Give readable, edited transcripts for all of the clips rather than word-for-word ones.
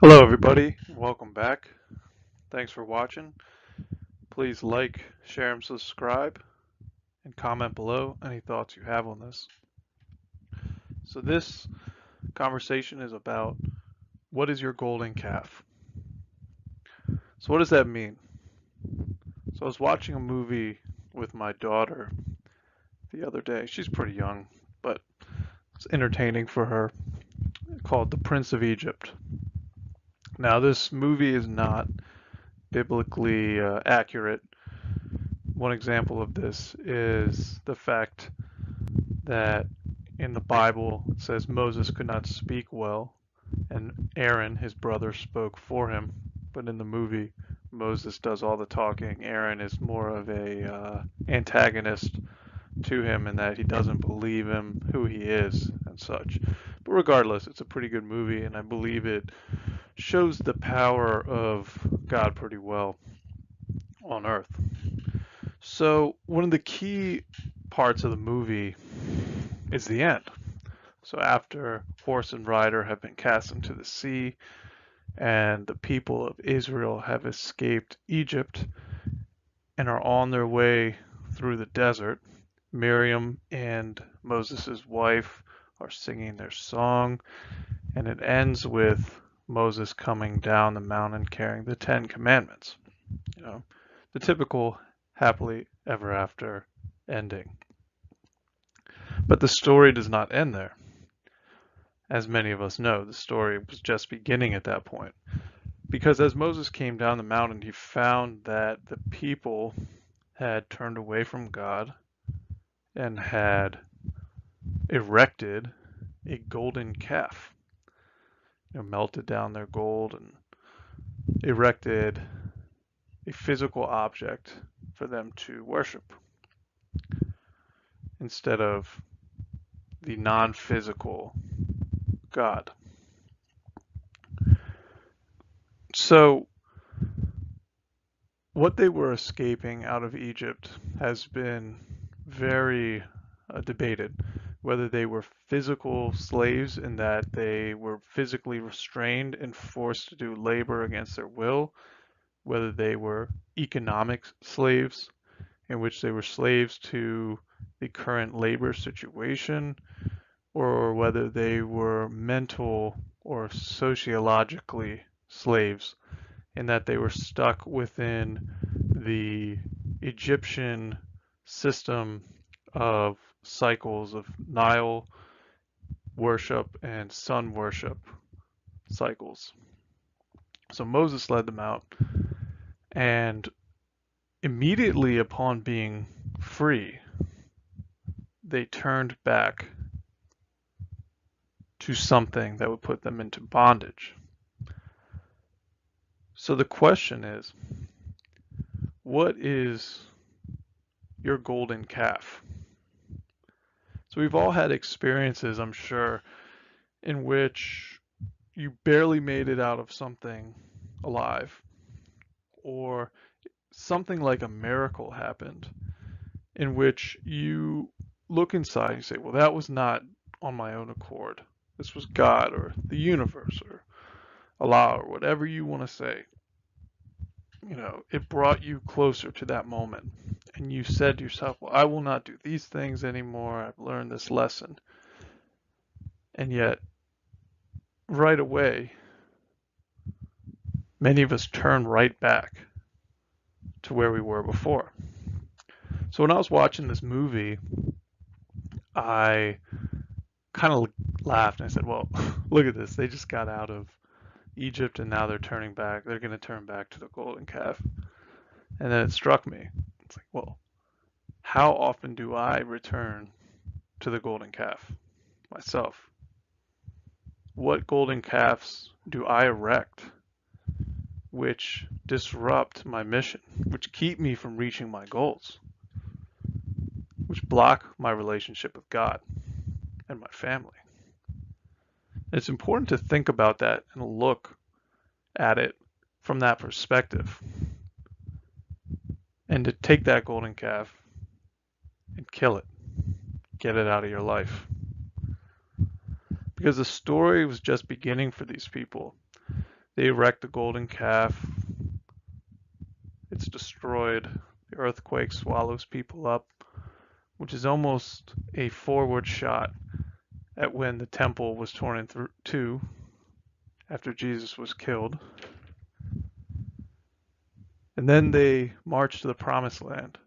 Hello, everybody. Welcome back. Thanks for watching. Please like, share, and subscribe, and comment below any thoughts you have on this. So, this conversation is about what is your golden calf? So, what does that mean? So, I was watching a movie with my daughter the other day. She's pretty young, but it's entertaining for her, called The Prince of Egypt. Now, this movie is not biblically accurate. One example of this is the fact that in the Bible it says Moses could not speak well, and Aaron, his brother, spoke for him. But in the movie, Moses does all the talking. Aaron is more of a antagonist to him in that he doesn't believe him, who he is, and such. But regardless, it's a pretty good movie, and I believe it shows the power of God pretty well on earth. So, one of the key parts of the movie is the end. So after horse and rider have been cast into the sea, and the people of Israel have escaped Egypt and are on their way through the desert, Miriam and Moses' wife are singing their song, and it ends with Moses coming down the mountain carrying the Ten Commandments. You know, the typical happily ever after ending. But the story does not end there. As many of us know, the story was just beginning at that point. Because as Moses came down the mountain, he found that the people had turned away from God and had erected a golden calf. Melted down their gold and erected a physical object for them to worship instead of the non-physical God. So what they were escaping out of Egypt has been very debated. Whether they were physical slaves in that they were physically restrained and forced to do labor against their will, whether they were economic slaves in which they were slaves to the current labor situation, or whether they were mental or sociologically slaves in that they were stuck within the Egyptian system of cycles of Nile worship and sun worship cycles. So Moses led them out, and immediately upon being free, they turned back to something that would put them into bondage. So the question is, what is your golden calf? So we've all had experiences, I'm sure, in which you barely made it out of something alive, or something like a miracle happened, in which you look inside and say, well, that was not on my own accord. This was God or the universe or Allah or whatever you want to say. It brought you closer to that moment. And you said to yourself, well, I will not do these things anymore. I've learned this lesson. And yet, right away, many of us turn right back to where we were before. So when I was watching this movie, I kind of laughed and I said, well, look at this. They just got out of Egypt and now they're turning back. They're going to turn back to the golden calf. And then it struck me. It's like, well, how often do I return to the golden calf myself? What golden calves do I erect which disrupt my mission, which keep me from reaching my goals, which block my relationship with God and my family? It's important to think about that and look at it from that perspective, and to take that golden calf and kill it, get it out of your life. Because the story was just beginning for these people. They erect the golden calf. It's destroyed. The earthquake swallows people up, which is almost a forward shot at when the temple was torn in two after Jesus was killed. And then they march to the promised land,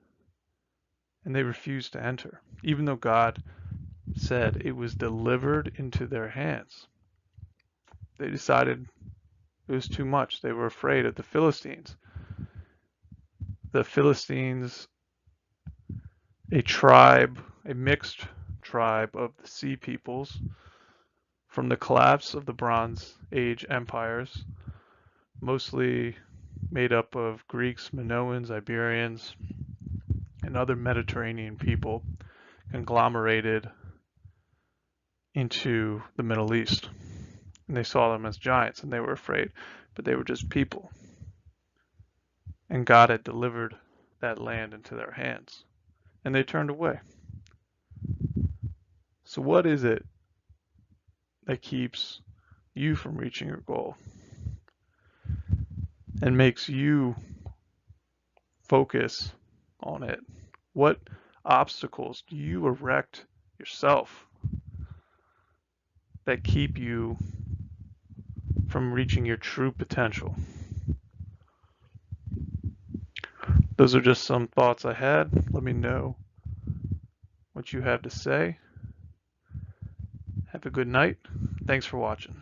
and they refuse to enter, even though God said it was delivered into their hands. They decided it was too much. They were afraid of the Philistines. The Philistines, a tribe, a mixed tribe of the sea peoples from the collapse of the Bronze Age empires, mostly made up of Greeks, Minoans, Iberians, and other Mediterranean people, conglomerated into the Middle East. And they saw them as giants and they were afraid, but they were just people. And God had delivered that land into their hands, and they turned away. So what is it that keeps you from reaching your goal and makes you focus on it? What obstacles do you erect yourself that keep you from reaching your true potential? Those are just some thoughts I had. Let me know what you have to say. Have a good night. Thanks for watching.